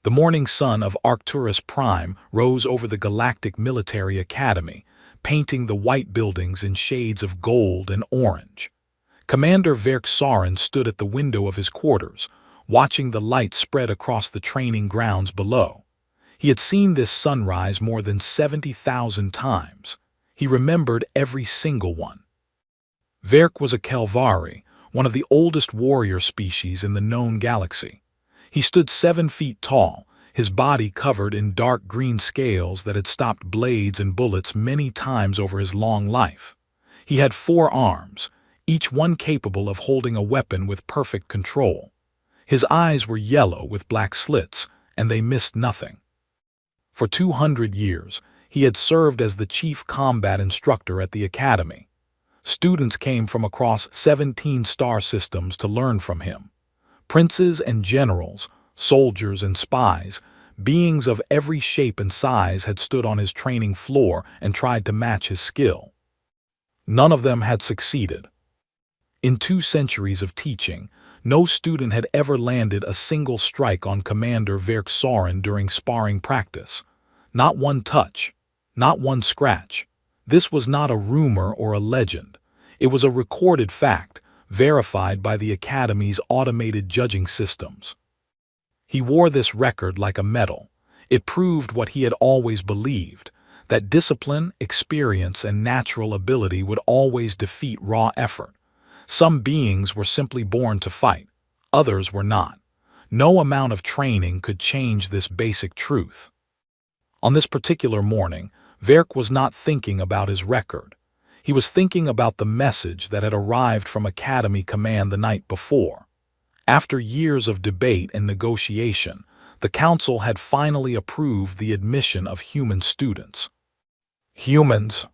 The morning sun of Arcturus Prime rose over the Galactic Military Academy, painting the white buildings in shades of gold and orange. Commander Verk stood at the window of his quarters, watching the light spread across the training grounds below. He had seen this sunrise more than 70,000 times. He remembered every single one. Verk was a Kelvari, one of the oldest warrior species in the known galaxy. He stood 7 feet tall, his body covered in dark green scales that had stopped blades and bullets many times over his long life. He had 4 arms, each one capable of holding a weapon with perfect control. His eyes were yellow with black slits, and they missed nothing. For 200 years, he had served as the chief combat instructor at the academy. Students came from across 17 star systems to learn from him. Princes and generals, soldiers and spies, beings of every shape and size had stood on his training floor and tried to match his skill. None of them had succeeded. In 2 centuries of teaching, no student had ever landed a single strike on Commander Verk during sparring practice. Not one touch, not one scratch. This was not a rumor or a legend. It was a recorded fact, verified by the Academy's automated judging systems. He wore this record like a medal. It proved what he had always believed, that discipline, experience, and natural ability would always defeat raw effort. Some beings were simply born to fight, others were not. No amount of training could change this basic truth. On this particular morning, Verk was not thinking about his record. He was thinking about the message that had arrived from Academy Command the night before. After years of debate and negotiation, the Council had finally approved the admission of human students. Humans.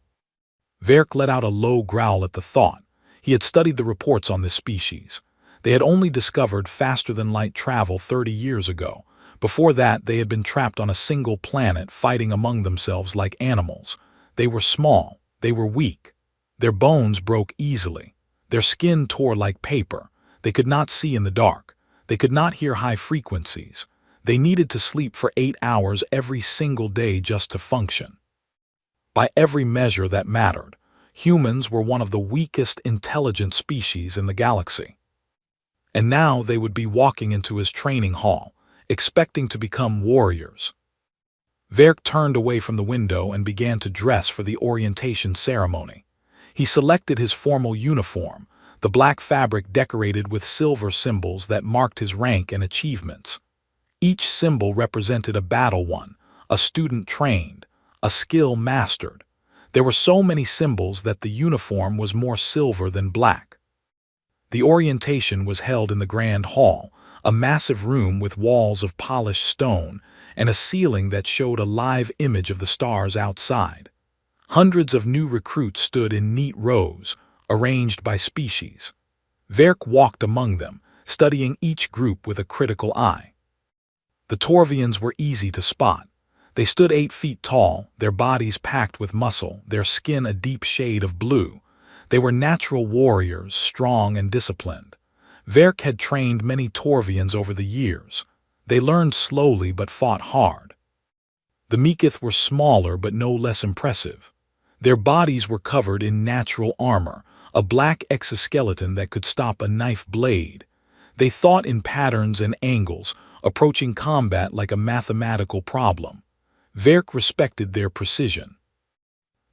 Verk let out a low growl at the thought. He had studied the reports on this species. They had only discovered faster-than-light travel 30 years ago. Before that, they had been trapped on a single planet fighting among themselves like animals. They were small. They were weak. Their bones broke easily. Their skin tore like paper. They could not see in the dark. They could not hear high frequencies. They needed to sleep for 8 hours every single day just to function. By every measure that mattered, humans were one of the weakest intelligent species in the galaxy. And now they would be walking into his training hall, expecting to become warriors. Verk turned away from the window and began to dress for the orientation ceremony. He selected his formal uniform, the black fabric decorated with silver symbols that marked his rank and achievements. Each symbol represented a battle won, a student trained, a skill mastered. There were so many symbols that the uniform was more silver than black. The orientation was held in the Grand Hall, a massive room with walls of polished stone and a ceiling that showed a live image of the stars outside. Hundreds of new recruits stood in neat rows, arranged by species. Verk walked among them, studying each group with a critical eye. The Torvians were easy to spot. They stood 8 feet tall, their bodies packed with muscle, their skin a deep shade of blue. They were natural warriors, strong and disciplined. Verk had trained many Torvians over the years. They learned slowly but fought hard. The Meekith were smaller but no less impressive. Their bodies were covered in natural armor, a black exoskeleton that could stop a knife blade. They thought in patterns and angles, approaching combat like a mathematical problem. Verk respected their precision.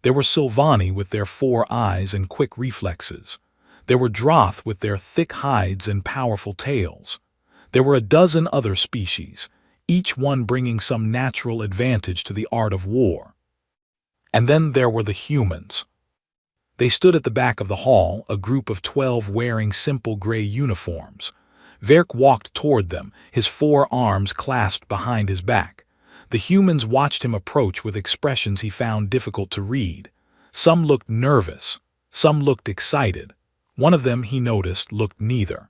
There were Sylvani with their 4 eyes and quick reflexes. There were Droth with their thick hides and powerful tails. There were a dozen other species, each one bringing some natural advantage to the art of war. And then there were the humans. They stood at the back of the hall, a group of 12 wearing simple gray uniforms. Verk walked toward them, his 4 arms clasped behind his back. The humans watched him approach with expressions he found difficult to read. Some looked nervous, some looked excited. One of them, he noticed, looked neither.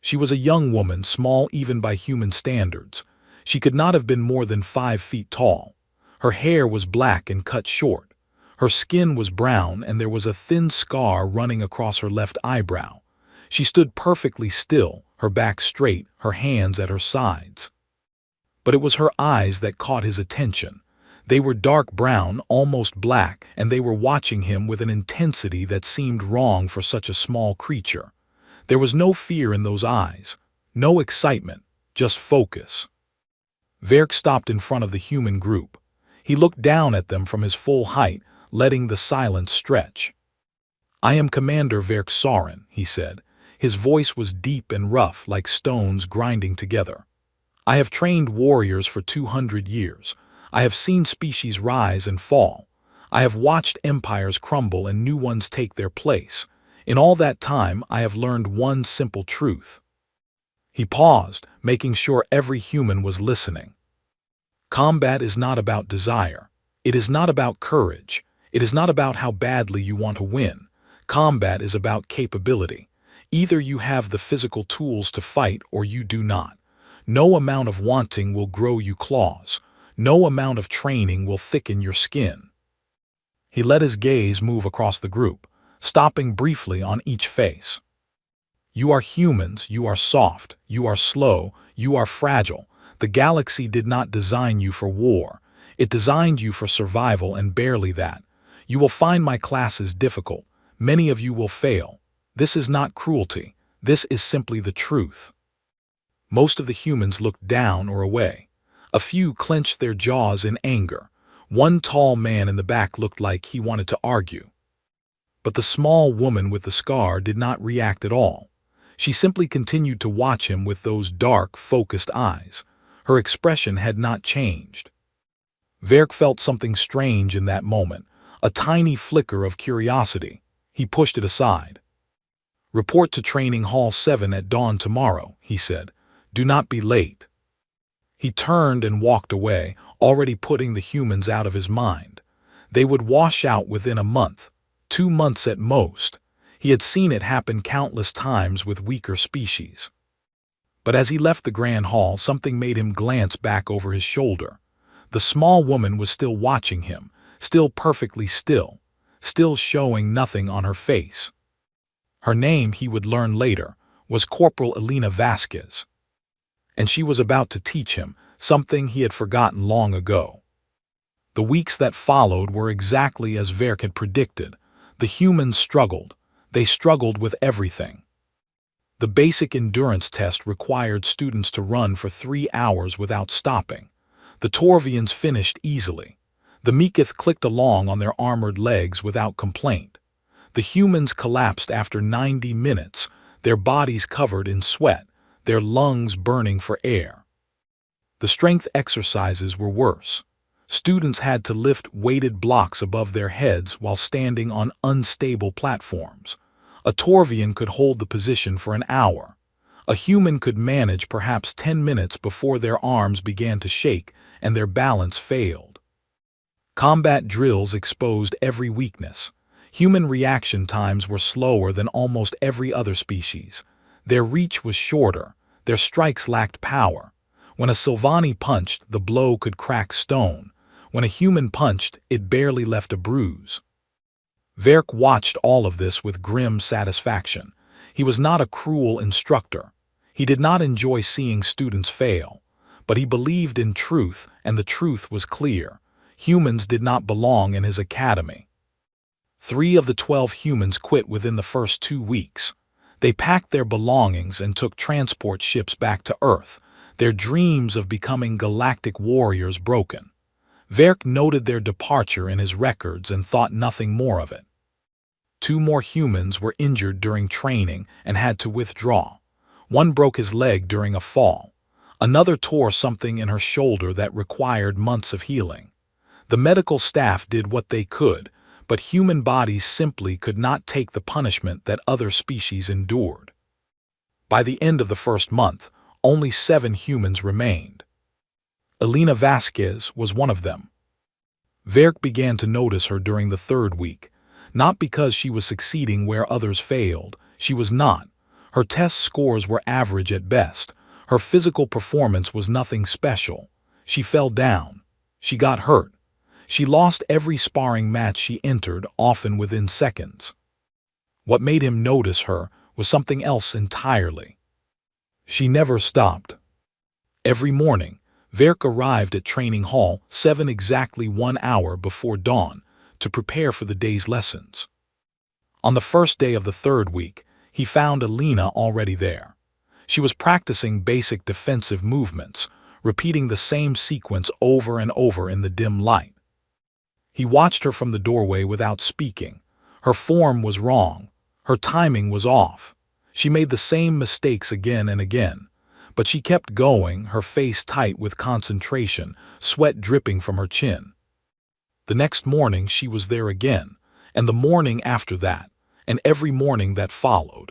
She was a young woman, small even by human standards. She could not have been more than 5 feet tall. Her hair was black and cut short. Her skin was brown and there was a thin scar running across her left eyebrow. She stood perfectly still, her back straight, her hands at her sides. but it was her eyes that caught his attention. They were dark brown, almost black, and they were watching him with an intensity that seemed wrong for such a small creature. There was no fear in those eyes, no excitement, just focus. Verk stopped in front of the human group. He looked down at them from his full height, letting the silence stretch. "I am Commander Verk Sauron," he said. His voice was deep and rough, like stones grinding together. "I have trained warriors for 200 years. I have seen species rise and fall. I have watched empires crumble and new ones take their place. In all that time, I have learned one simple truth." He paused, making sure every human was listening. Combat is not about desire. It is not about courage. It is not about how badly you want to win. Combat is about capability. Either you have the physical tools to fight or you do not. No amount of wanting will grow you claws. No amount of training will thicken your skin. He let his gaze move across the group, stopping briefly on each face. "You are humans, you are soft, you are slow, you are fragile. The galaxy did not design you for war. It designed you for survival, and barely that. You will find my classes difficult. Many of you will fail. This is not cruelty. This is simply the truth." Most of the humans looked down or away. A few clenched their jaws in anger. One tall man in the back looked like he wanted to argue. But the small woman with the scar did not react at all. She simply continued to watch him with those dark, focused eyes. Her expression had not changed. Verk felt something strange in that moment, a tiny flicker of curiosity. He pushed it aside. "Report to Training Hall 7 at dawn tomorrow," he said. "Do not be late." He turned and walked away, already putting the humans out of his mind. They would wash out within a month, 2 months at most. He had seen it happen countless times with weaker species. But as he left the Grand Hall, something made him glance back over his shoulder. The small woman was still watching him, still perfectly still, still showing nothing on her face. Her name, he would learn later, was Corporal Enyone Vasquez. And she was about to teach him something he had forgotten long ago. The weeks that followed were exactly as Verk had predicted. The humans struggled. They struggled with everything. The basic endurance test required students to run for 3 hours without stopping. The Torvians finished easily. The Meekith clicked along on their armored legs without complaint. The humans collapsed after 90 minutes, their bodies covered in sweat, their lungs burning for air. The strength exercises were worse. Students had to lift weighted blocks above their heads while standing on unstable platforms. A Torvian could hold the position for an hour. A human could manage perhaps 10 minutes before their arms began to shake and their balance failed. Combat drills exposed every weakness. Human reaction times were slower than almost every other species. Their reach was shorter. Their strikes lacked power. When a Sylvani punched, the blow could crack stone. When a human punched, it barely left a bruise. Verk watched all of this with grim satisfaction. He was not a cruel instructor. He did not enjoy seeing students fail. But he believed in truth, and the truth was clear. Humans did not belong in his academy. 3 of the 12 humans quit within the first 2 weeks. They packed their belongings and took transport ships back to Earth, their dreams of becoming galactic warriors broken. Verk noted their departure in his records and thought nothing more of it. 2 more humans were injured during training and had to withdraw. One broke his leg during a fall. Another tore something in her shoulder that required months of healing. The medical staff did what they could, but human bodies simply could not take the punishment that other species endured. By the end of the first month, only 7 humans remained. Enyone Vasquez was one of them. Verk began to notice her during the 3rd week. Not because she was succeeding where others failed. She was not. Her test scores were average at best. Her physical performance was nothing special. She fell down. She got hurt. She lost every sparring match she entered, often within seconds. What made him notice her was something else entirely. She never stopped. Every morning, Verk arrived at Training Hall 7 exactly 1 hour before dawn to prepare for the day's lessons. On the first day of the third week, he found Enyone already there. She was practicing basic defensive movements, repeating the same sequence over and over in the dim light. He watched her from the doorway without speaking. Her form was wrong. Her timing was off. She made the same mistakes again and again. But she kept going, her face tight with concentration, sweat dripping from her chin. The next morning she was there again, and the morning after that, and every morning that followed.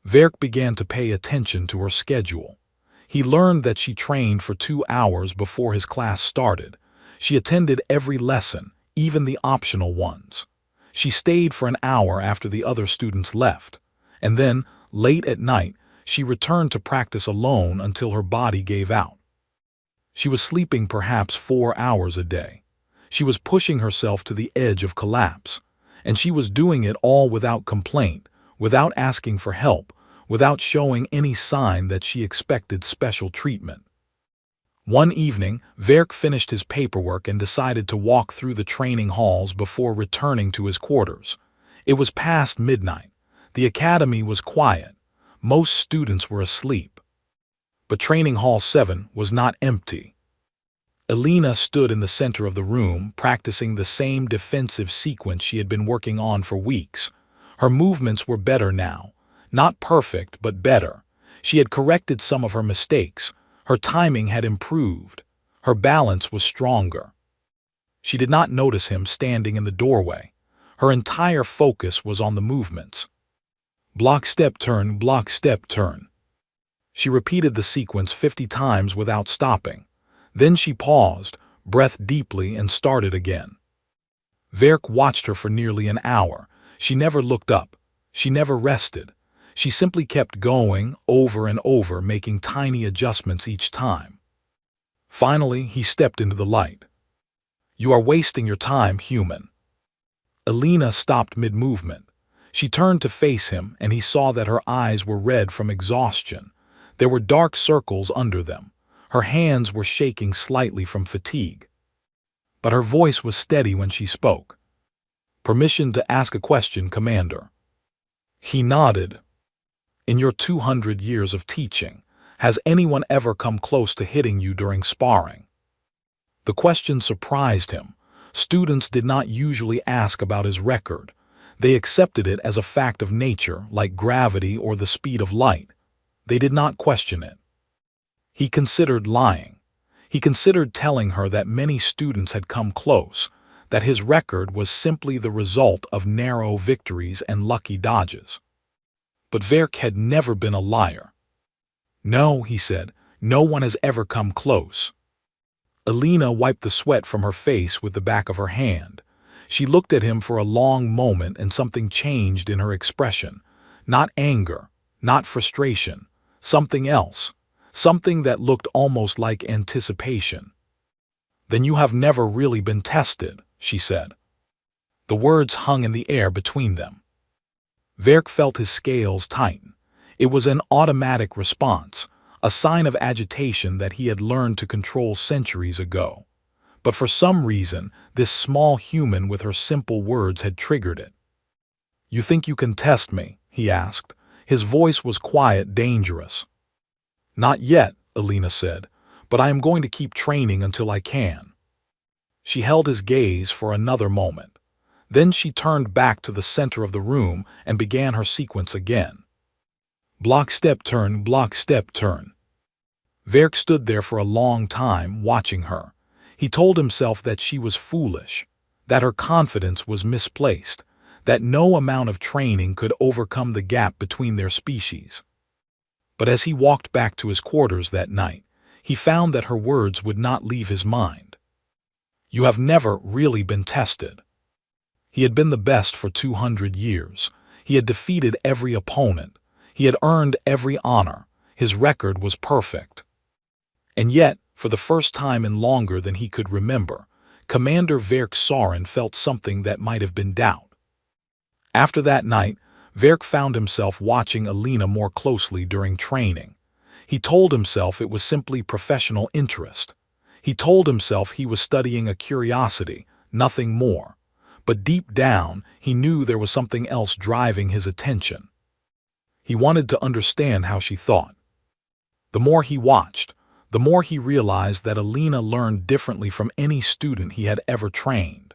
Verk began to pay attention to her schedule. He learned that she trained for 2 hours before his class started. She attended every lesson, even the optional ones. She stayed for an hour after the other students left, and then, late at night, she returned to practice alone until her body gave out. She was sleeping perhaps 4 hours a day. She was pushing herself to the edge of collapse, and she was doing it all without complaint, without asking for help, without showing any sign that she expected special treatment. One evening, Verk finished his paperwork and decided to walk through the training halls before returning to his quarters. It was past midnight. The academy was quiet. Most students were asleep. But Training Hall 7 was not empty. Enyone stood in the center of the room, practicing the same defensive sequence she had been working on for weeks. Her movements were better now. Not perfect, but better. She had corrected some of her mistakes. Her timing had improved. Her balance was stronger. She did not notice him standing in the doorway. Her entire focus was on the movements. Block, step, turn, block, step, turn. She repeated the sequence 50 times without stopping. Then she paused, breathed deeply, and started again. Verk watched her for nearly an hour. She never looked up. She never rested. She simply kept going, over and over, making tiny adjustments each time. Finally, he stepped into the light. "You are wasting your time, human." Enyone stopped mid-movement. She turned to face him, and he saw that her eyes were red from exhaustion. There were dark circles under them. Her hands were shaking slightly from fatigue. But her voice was steady when she spoke. "Permission to ask a question, Commander." He nodded. "In your 200 years of teaching, has anyone ever come close to hitting you during sparring?" The question surprised him. Students did not usually ask about his record. They accepted it as a fact of nature, like gravity or the speed of light. They did not question it. He considered lying. He considered telling her that many students had come close, that his record was simply the result of narrow victories and lucky dodges. But Verk had never been a liar. "No," he said, "no one has ever come close." Enyone wiped the sweat from her face with the back of her hand. She looked at him for a long moment, and something changed in her expression. Not anger, not frustration, something else, something that looked almost like anticipation. "Then you have never really been tested," she said. The words hung in the air between them. Verk felt his scales tighten. It was an automatic response, a sign of agitation that he had learned to control centuries ago. But for some reason, this small human with her simple words had triggered it. "You think you can test me?" he asked. His voice was quiet, dangerous. "Not yet," Enyone said, "but I am going to keep training until I can." She held his gaze for another moment. Then she turned back to the center of the room and began her sequence again. Block, step, turn, block, step, turn. Verk stood there for a long time, watching her. He told himself that she was foolish, that her confidence was misplaced, that no amount of training could overcome the gap between their species. But as he walked back to his quarters that night, he found that her words would not leave his mind. "You have never really been tested." He had been the best for 200 years. He had defeated every opponent. He had earned every honor. His record was perfect. And yet, for the first time in longer than he could remember, Commander Verk Soren felt something that might have been doubt. After that night, Verk found himself watching Enyone more closely during training. He told himself it was simply professional interest. He told himself he was studying a curiosity, nothing more. But deep down, he knew there was something else driving his attention. He wanted to understand how she thought. The more he watched, the more he realized that Enyone learned differently from any student he had ever trained.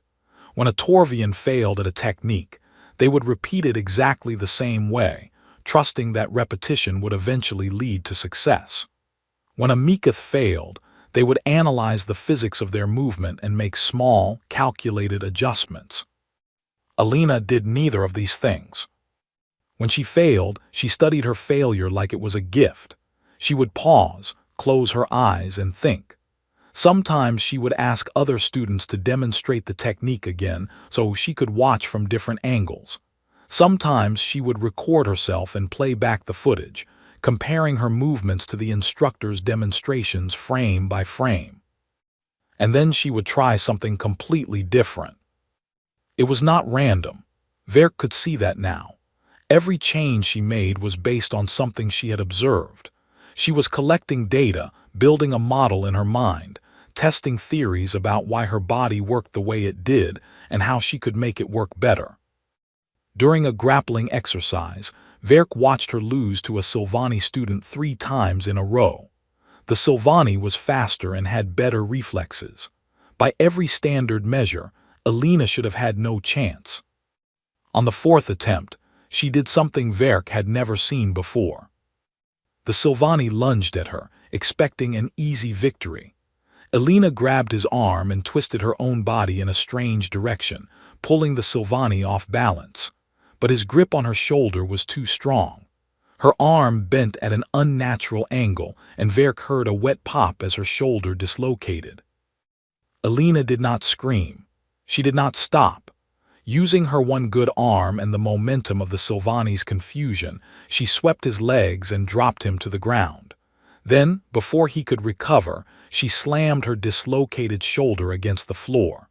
When a Torvian failed at a technique, they would repeat it exactly the same way, trusting that repetition would eventually lead to success. When a Meeketh failed, they would analyze the physics of their movement and make small, calculated adjustments. Enyone did neither of these things. When she failed, she studied her failure like it was a gift. She would pause, close her eyes, and think. Sometimes she would ask other students to demonstrate the technique again so she could watch from different angles. Sometimes she would record herself and play back the footage, comparing her movements to the instructor's demonstrations frame by frame. And then she would try something completely different. It was not random. Verk could see that now. Every change she made was based on something she had observed. She was collecting data, building a model in her mind, testing theories about why her body worked the way it did and how she could make it work better. During a grappling exercise, Verk watched her lose to a Silvani student 3 times in a row. The Silvani was faster and had better reflexes. By every standard measure, Enyone should have had no chance. On the 4th attempt, she did something Verk had never seen before. The Silvani lunged at her, expecting an easy victory. Enyone grabbed his arm and twisted her own body in a strange direction, pulling the Silvani off balance. But his grip on her shoulder was too strong. Her arm bent at an unnatural angle, and Verk heard a wet pop as her shoulder dislocated. Enyone did not scream. She did not stop. Using her one good arm and the momentum of the Silvani's confusion, she swept his legs and dropped him to the ground. Then, before he could recover, she slammed her dislocated shoulder against the floor.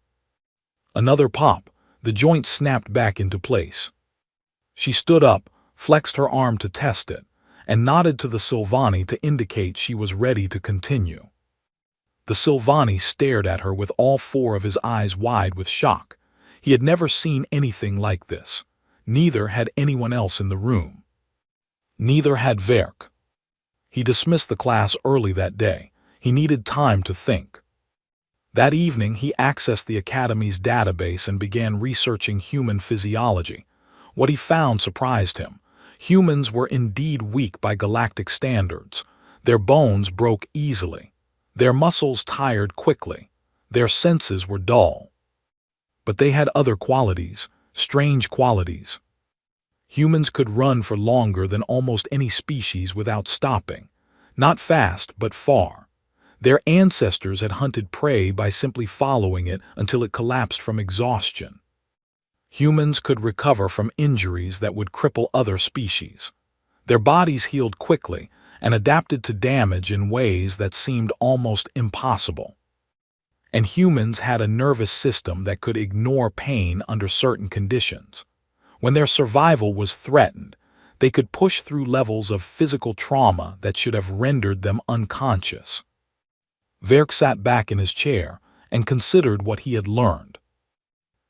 Another pop, the joint snapped back into place. She stood up, flexed her arm to test it, and nodded to the Silvani to indicate she was ready to continue. The Silvani stared at her with all 4 of his eyes wide with shock. He had never seen anything like this. Neither had anyone else in the room. Neither had Verk. He dismissed the class early that day. He needed time to think. That evening, he accessed the Academy's database and began researching human physiology. What he found surprised him. Humans were indeed weak by galactic standards. Their bones broke easily. Their muscles tired quickly. Their senses were dull. But they had other qualities, strange qualities. Humans could run for longer than almost any species without stopping. Not fast, but far. Their ancestors had hunted prey by simply following it until it collapsed from exhaustion. Humans could recover from injuries that would cripple other species. Their bodies healed quickly and adapted to damage in ways that seemed almost impossible. And humans had a nervous system that could ignore pain under certain conditions. When their survival was threatened, they could push through levels of physical trauma that should have rendered them unconscious. Verk sat back in his chair and considered what he had learned.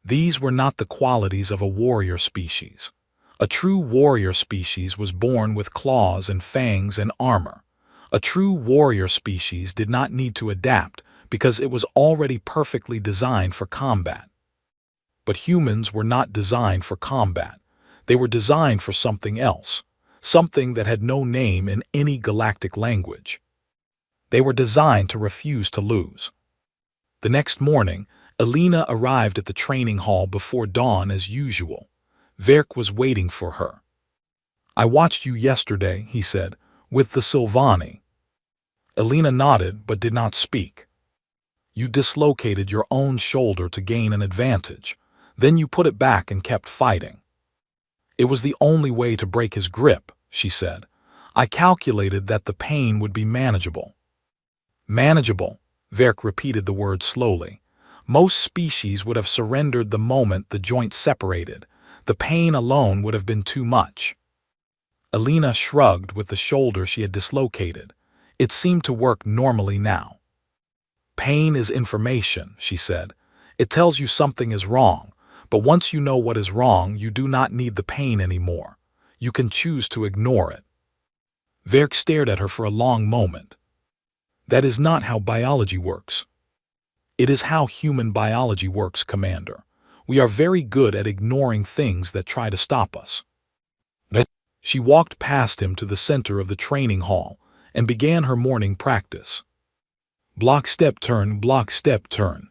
These were not the qualities of a warrior species. A true warrior species was born with claws and fangs and armor. A true warrior species did not need to adapt because it was already perfectly designed for combat. But humans were not designed for combat. They were designed for something else, something that had no name in any galactic language. They were designed to refuse to lose. The next morning, Enyone arrived at the training hall before dawn as usual. Verk was waiting for her. "I watched you yesterday," he said, "with the Silvani." Enyone nodded but did not speak. "You dislocated your own shoulder to gain an advantage. Then you put it back and kept fighting." "It was the only way to break his grip," she said. "I calculated that the pain would be manageable." "Manageable," Verk repeated the word slowly. "Most species would have surrendered the moment the joint separated. The pain alone would have been too much." Enyone shrugged with the shoulder she had dislocated. It seemed to work normally now. Pain is information, she said. It tells you something is wrong, but once you know what is wrong, you do not need the pain anymore. You can choose to ignore it. Verk stared at her for a long moment. That is not how biology works. It is how human biology works, Commander. We are very good at ignoring things that try to stop us. She walked past him to the center of the training hall and began her morning practice. Block, step, turn, block, step, turn.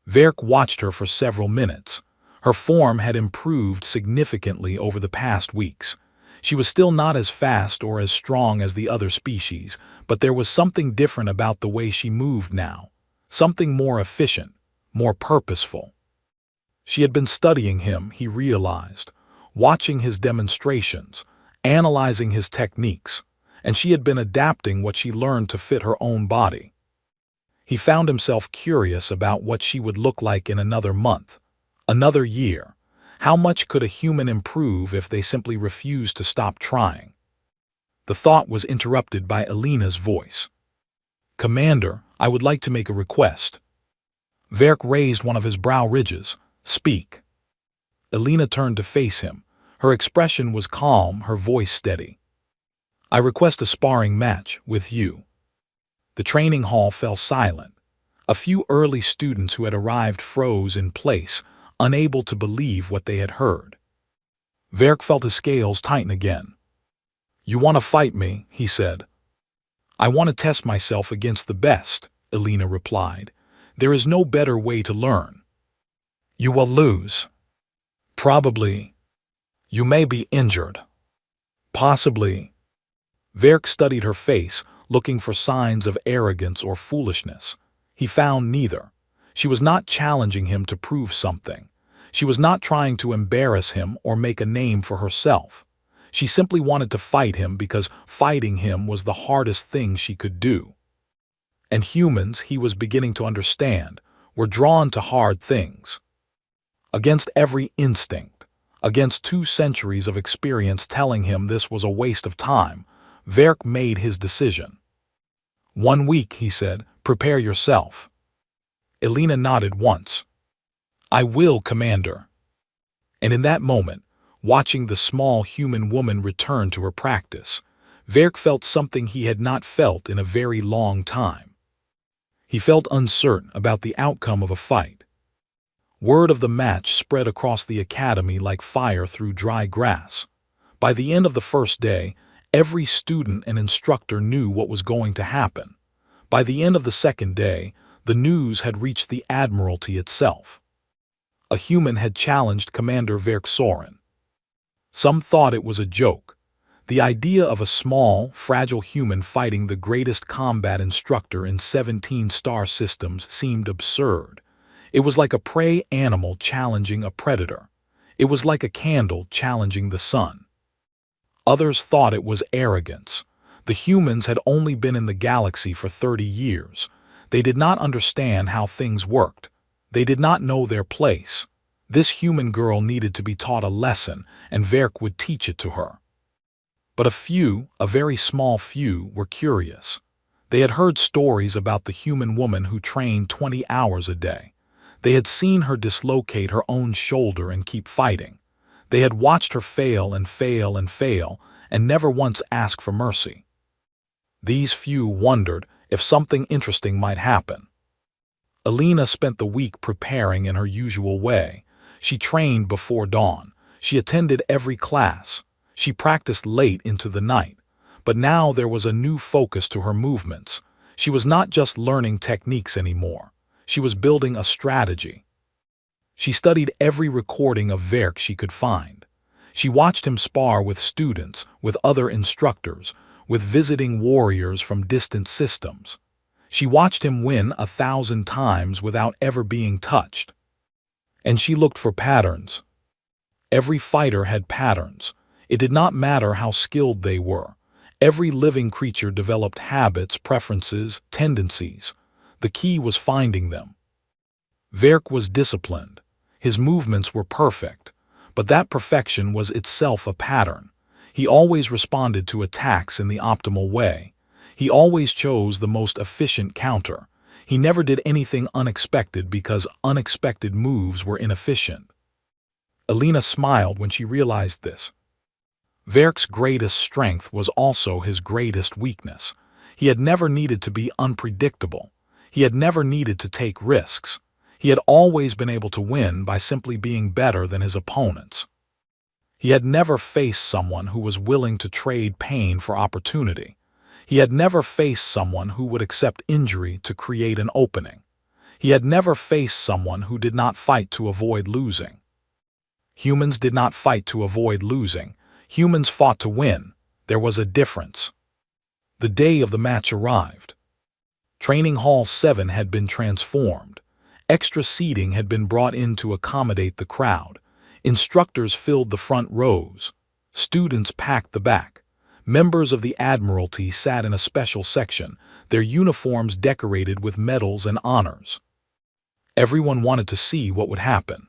Verk watched her for several minutes. Her form had improved significantly over the past weeks. She was still not as fast or as strong as the other species, but there was something different about the way she moved now. Something more efficient, more purposeful. She had been studying him, he realized, watching his demonstrations, analyzing his techniques, and she had been adapting what she learned to fit her own body. He found himself curious about what she would look like in another month, another year. How much could a human improve if they simply refused to stop trying? The thought was interrupted by Elena's voice. Commander, I would like to make a request. Verk raised one of his brow ridges. Speak. Elena turned to face him. Her expression was calm, her voice steady. I request a sparring match with you. The training hall fell silent. A few early students who had arrived froze in place, unable to believe what they had heard. Verk felt his scales tighten again. You want to fight me, he said. I want to test myself against the best, Elena replied. There is no better way to learn. You will lose. Probably. You may be injured. Possibly. Verk studied her face, looking for signs of arrogance or foolishness. He found neither. She was not challenging him to prove something. She was not trying to embarrass him or make a name for herself. She simply wanted to fight him because fighting him was the hardest thing she could do. And humans, he was beginning to understand, were drawn to hard things. Against every instinct, against 2 centuries of experience telling him this was a waste of time, Verk made his decision. 1 week, he said, prepare yourself. Elena nodded once. I will, Commander. And in that moment, watching the small human woman return to her practice, Verk felt something he had not felt in a very long time. He felt uncertain about the outcome of a fight. Word of the match spread across the academy like fire through dry grass. By the end of the first day, every student and instructor knew what was going to happen. By the end of the second day, the news had reached the Admiralty itself. A human had challenged Commander Verk Soren. Some thought it was a joke. The idea of a small, fragile human fighting the greatest combat instructor in 17 star systems seemed absurd. It was like a prey animal challenging a predator. It was like a candle challenging the sun. Others thought it was arrogance. The humans had only been in the galaxy for 30 years. They did not understand how things worked. They did not know their place. This human girl needed to be taught a lesson, and Verk would teach it to her. But a few, a very small few, were curious. They had heard stories about the human woman who trained 20 hours a day. They had seen her dislocate her own shoulder and keep fighting. They had watched her fail and fail and fail, and never once ask for mercy. These few wondered if something interesting might happen. Elena spent the week preparing in her usual way. She trained before dawn. She attended every class. She practiced late into the night. But now there was a new focus to her movements. She was not just learning techniques anymore. She was building a strategy. She studied every recording of Verk she could find. She watched him spar with students, with other instructors, with visiting warriors from distant systems. She watched him win 1,000 times without ever being touched. And she looked for patterns. Every fighter had patterns. It did not matter how skilled they were. Every living creature developed habits, preferences, tendencies. The key was finding them. Verk was disciplined. His movements were perfect. But that perfection was itself a pattern. He always responded to attacks in the optimal way. He always chose the most efficient counter. He never did anything unexpected because unexpected moves were inefficient. Enyone smiled when she realized this. Verk's greatest strength was also his greatest weakness. He had never needed to be unpredictable. He had never needed to take risks. He had always been able to win by simply being better than his opponents. He had never faced someone who was willing to trade pain for opportunity. He had never faced someone who would accept injury to create an opening. He had never faced someone who did not fight to avoid losing. Humans did not fight to avoid losing. Humans fought to win. There was a difference. The day of the match arrived. Training Hall 7 had been transformed. Extra seating had been brought in to accommodate the crowd. Instructors filled the front rows. Students packed the back. Members of the Admiralty sat in a special section, their uniforms decorated with medals and honors. Everyone wanted to see what would happen.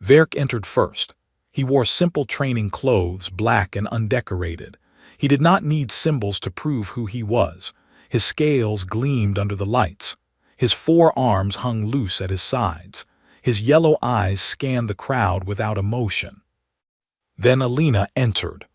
Verk entered first. He wore simple training clothes, black and undecorated. He did not need symbols to prove who he was. His scales gleamed under the lights. His 4 arms hung loose at his sides. His yellow eyes scanned the crowd without emotion. Then Enyone entered.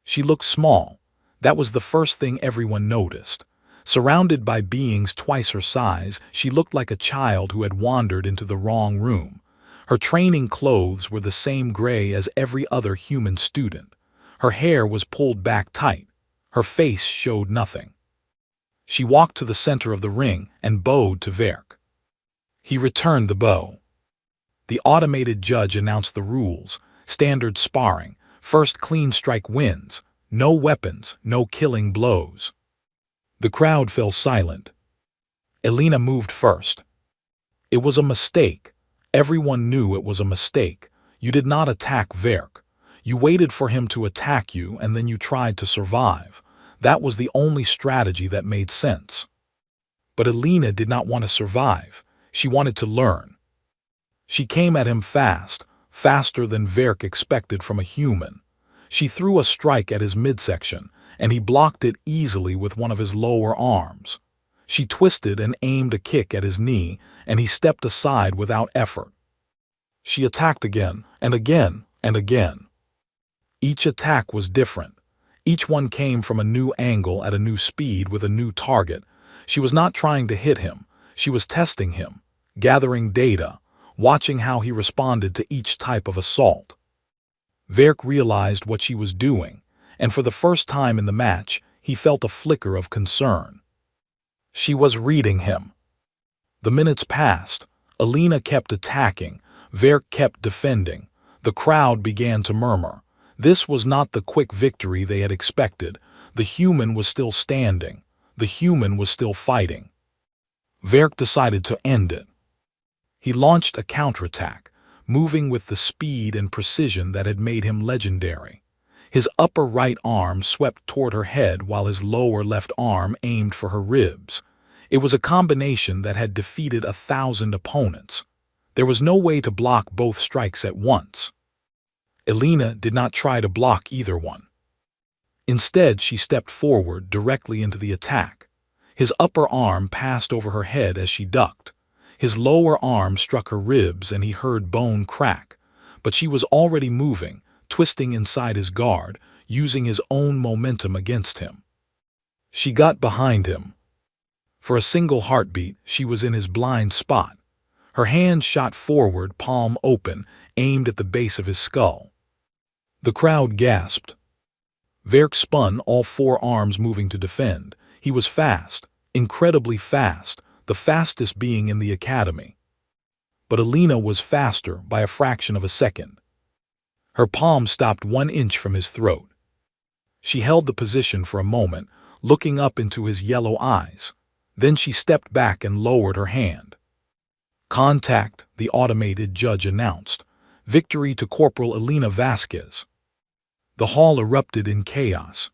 She looked small. That was the first thing everyone noticed. Surrounded by beings twice her size, she looked like a child who had wandered into the wrong room. Her training clothes were the same gray as every other human student. Her hair was pulled back tight. Her face showed nothing. She walked to the center of the ring and bowed to Verk. He returned the bow. The automated judge announced the rules: standard sparring, first clean strike wins, no weapons, no killing blows. The crowd fell silent. Enyone moved first. It was a mistake. Everyone knew it was a mistake. You did not attack Verk. You waited for him to attack you and then you tried to survive. That was the only strategy that made sense. But Enyone did not want to survive. She wanted to learn. She came at him fast, faster than Verk expected from a human. She threw a strike at his midsection, and he blocked it easily with one of his lower arms. She twisted and aimed a kick at his knee, and he stepped aside without effort. She attacked again, and again, and again. Each attack was different. Each one came from a new angle at a new speed with a new target. She was not trying to hit him. She was testing him, gathering data, watching how he responded to each type of assault. Verk realized what she was doing, and for the first time in the match, he felt a flicker of concern. She was reading him. The minutes passed. Enyone kept attacking. Verk kept defending. The crowd began to murmur. This was not the quick victory they had expected. The human was still standing. The human was still fighting. Verk decided to end it. He launched a counterattack, moving with the speed and precision that had made him legendary. His upper right arm swept toward her head while his lower left arm aimed for her ribs. It was a combination that had defeated 1,000 opponents. There was no way to block both strikes at once. Enyone did not try to block either one. Instead, she stepped forward directly into the attack. His upper arm passed over her head as she ducked. His lower arm struck her ribs and he heard bone crack, but she was already moving, twisting inside his guard, using his own momentum against him. She got behind him. For a single heartbeat, she was in his blind spot. Her hand shot forward, palm open, aimed at the base of his skull. The crowd gasped. Verk spun, all 4 arms moving to defend. He was fast, incredibly fast, the fastest being in the academy. But Enyone was faster by a fraction of a second. Her palm stopped 1 inch from his throat. She held the position for a moment, looking up into his yellow eyes. Then she stepped back and lowered her hand. Contact, the automated judge announced. Victory to Corporal Enyone Vasquez. The hall erupted in chaos.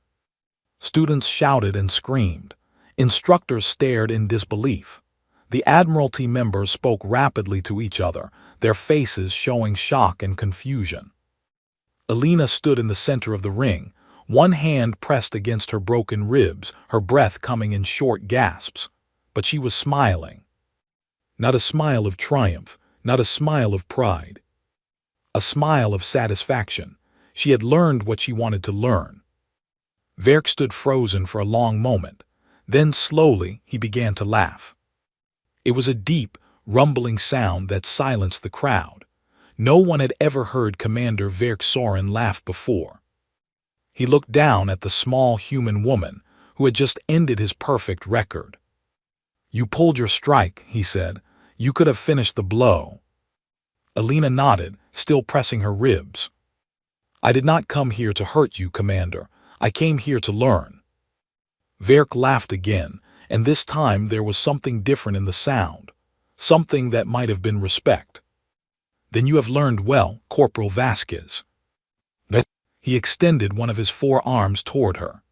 Students shouted and screamed. Instructors stared in disbelief. The Admiralty members spoke rapidly to each other, their faces showing shock and confusion. Enyone stood in the center of the ring, One hand pressed against her broken ribs, her breath coming in short gasps. But she was smiling. Not a smile of triumph, not a smile of pride. A smile of satisfaction. She had learned what she wanted to learn. Verk stood frozen for a long moment. Then slowly he began to laugh. It was a deep, rumbling sound that silenced the crowd. No one had ever heard Commander Verk Soren laugh before. He looked down at the small human woman who had just ended his perfect record. "You pulled your strike," he said. "You could have finished the blow." Enyone nodded, still pressing her ribs. "I did not come here to hurt you, Commander. I came here to learn." Verk laughed again, and this time there was something different in the sound, something that might have been respect. "Then you have learned well, Corporal Vasquez." He extended one of his forearms toward her.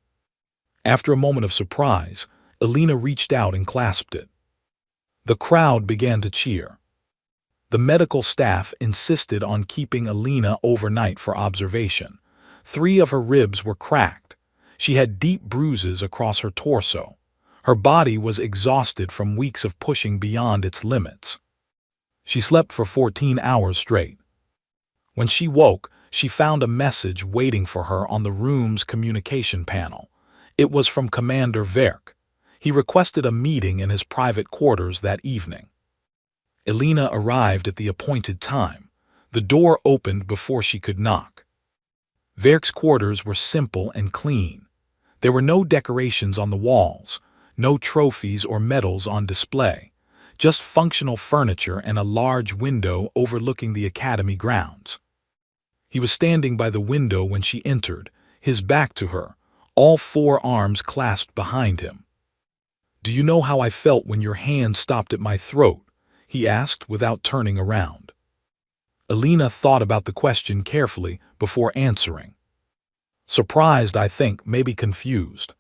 After a moment of surprise, Enyone reached out and clasped it. The crowd began to cheer. The medical staff insisted on keeping Enyone overnight for observation. 3 of her ribs were cracked. She had deep bruises across her torso. Her body was exhausted from weeks of pushing beyond its limits. She slept for 14 hours straight. When she woke, she found a message waiting for her on the room's communication panel. It was from Commander Verk. He requested a meeting in his private quarters that evening. Enyone arrived at the appointed time. The door opened before she could knock. Verk's quarters were simple and clean. There were no decorations on the walls, no trophies or medals on display, just functional furniture and a large window overlooking the academy grounds. He was standing by the window when she entered, his back to her, all 4 arms clasped behind him. "Do you know how I felt when your hand stopped at my throat?" he asked without turning around. Enyone thought about the question carefully before answering. "Surprised, I think, maybe confused."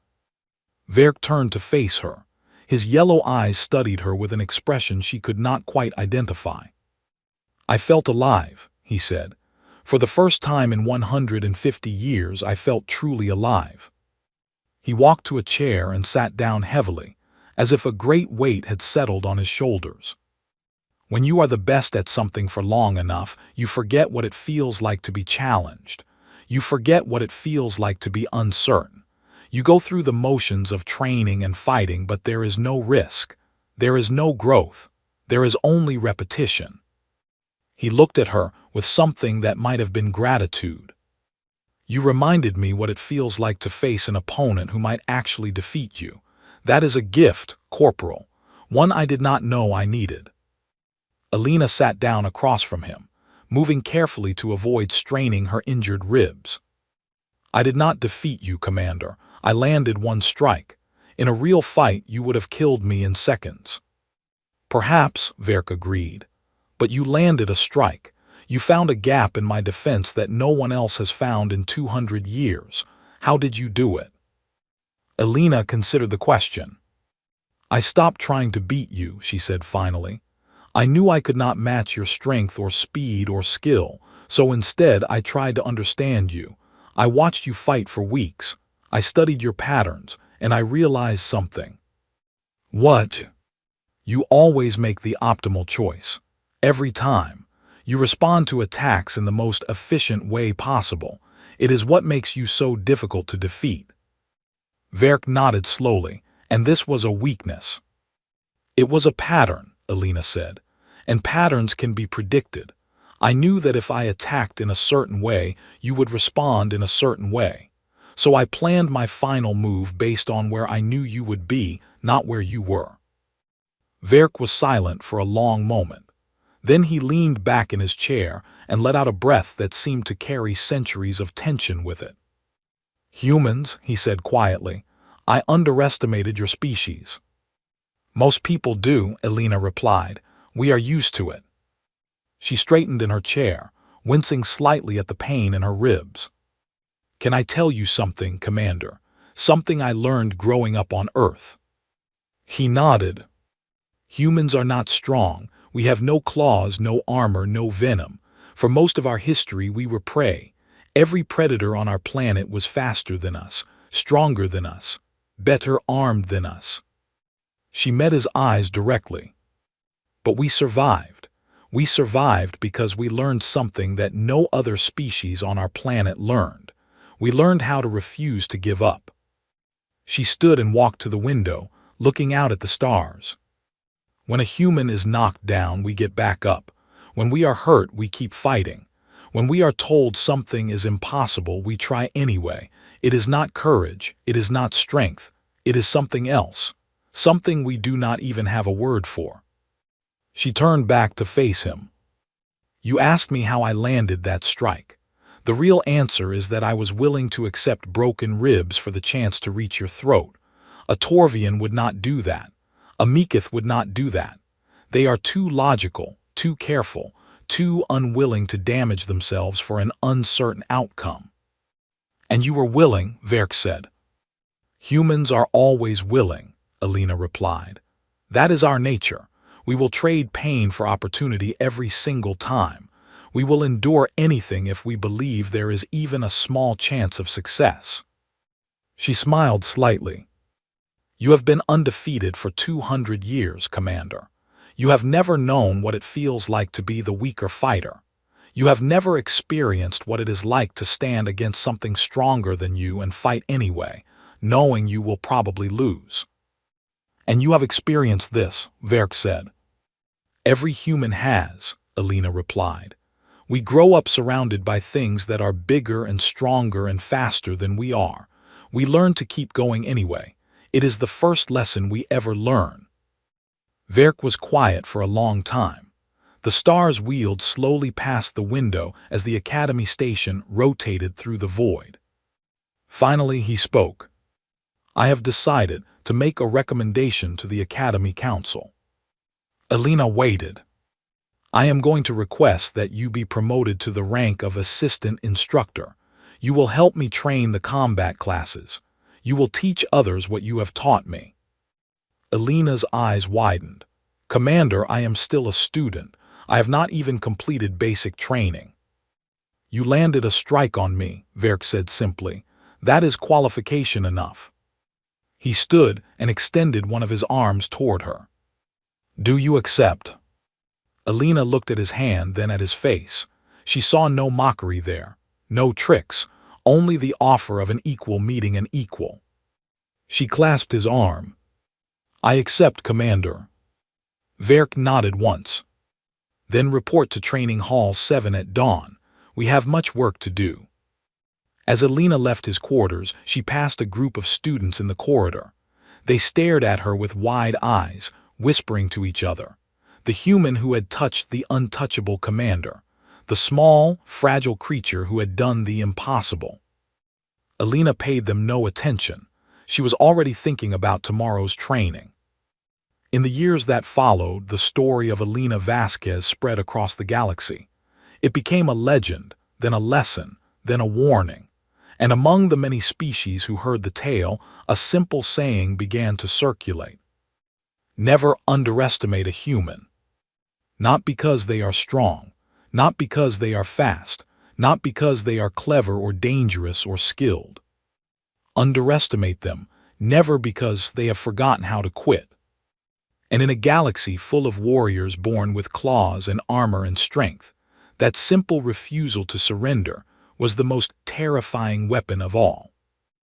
Verk turned to face her. His yellow eyes studied her with an expression she could not quite identify. "I felt alive," he said. "For the first time in 150 years, I felt truly alive." He walked to a chair and sat down heavily, as if a great weight had settled on his shoulders. When you are the best at something for long enough, you forget what it feels like to be challenged. You forget what it feels like to be uncertain. You go through the motions of training and fighting, but there is no risk. There is no growth. There is only repetition. He looked at her with something that might have been gratitude. "You reminded me what it feels like to face an opponent who might actually defeat you. That is a gift, Corporal, one I did not know I needed." Enyone sat down across from him, moving carefully to avoid straining her injured ribs. "I did not defeat you, Commander. I landed one strike. In a real fight, you would have killed me in seconds." "Perhaps," Verk agreed. "But you landed a strike. You found a gap in my defense that no one else has found in 200 years. How did you do it?" Enyone considered the question. "I stopped trying to beat you," she said finally. "I knew I could not match your strength or speed or skill, so instead I tried to understand you. I watched you fight for weeks. I studied your patterns, and I realized something." "What?" "You always make the optimal choice. Every time. You respond to attacks in the most efficient way possible. It is what makes you so difficult to defeat." Verk nodded slowly, and this was a weakness. "It was a pattern," Enyone said, "and patterns can be predicted. I knew that if I attacked in a certain way, you would respond in a certain way. So I planned my final move based on where I knew you would be, not where you were." Verk was silent for a long moment. Then he leaned back in his chair and let out a breath that seemed to carry centuries of tension with it. "Humans," he said quietly, "I underestimated your species." "Most people do," Enyone replied. "We are used to it." She straightened in her chair, wincing slightly at the pain in her ribs. "Can I tell you something, Commander? Something I learned growing up on Earth." He nodded. "Humans are not strong. We have no claws, no armor, no venom. For most of our history we were prey. Every predator on our planet was faster than us, stronger than us, better armed than us. She met his eyes directly. But we survived. We survived because we learned something that no other species on our planet learned. We learned how to refuse to give up. She stood and walked to the window, looking out at the stars. When a human is knocked down, we get back up. When we are hurt, we keep fighting. When we are told something is impossible, we try anyway. It is not courage, it is not strength, it is something else, something we do not even have a word for. She turned back to face him. You asked me how I landed that strike. The real answer is that I was willing to accept broken ribs for the chance to reach your throat. A Torvian would not do that. A Meekith would not do that. They are too logical, too careful, too unwilling to damage themselves for an uncertain outcome. And you were willing, Verk said. Humans are always willing, Enyone replied. That is our nature. We will trade pain for opportunity every single time. We will endure anything if we believe there is even a small chance of success. She smiled slightly. You have been undefeated for 200 years, Commander. You have never known what it feels like to be the weaker fighter. You have never experienced what it is like to stand against something stronger than you and fight anyway, knowing you will probably lose. And you have experienced this, Verk said. Every human has, Enyone replied. We grow up surrounded by things that are bigger and stronger and faster than we are. We learn to keep going anyway. It is the first lesson we ever learn. Verk was quiet for a long time. The stars wheeled slowly past the window as the Academy station rotated through the void. Finally, he spoke. I have decided to make a recommendation to the Academy Council. Enyone waited. I am going to request that you be promoted to the rank of Assistant Instructor. You will help me train the combat classes. You will teach others what you have taught me. Enyone's eyes widened. Commander, I am still a student. I have not even completed basic training. You landed a strike on me, Verk said simply. That is qualification enough. He stood and extended one of his arms toward her. Do you accept? Enyone looked at his hand, then at his face. She saw no mockery there, no tricks, only the offer of an equal meeting an equal. She clasped his arm. I accept, Commander. Verk nodded once. Then report to Training Hall 7 at dawn. We have much work to do. As Enyone left his quarters, she passed a group of students in the corridor. They stared at her with wide eyes, whispering to each other. The human who had touched the untouchable commander. The small, fragile creature who had done the impossible. Enyone paid them no attention. She was already thinking about tomorrow's training. In the years that followed, the story of Enyone Vasquez spread across the galaxy. It became a legend, then a lesson, then a warning. And among the many species who heard the tale, a simple saying began to circulate. Never underestimate a human. Not because they are strong, not because they are fast, not because they are clever or dangerous or skilled. Underestimate them, never because they have forgotten how to quit. And in a galaxy full of warriors born with claws and armor and strength, that simple refusal to surrender was the most terrifying weapon of all.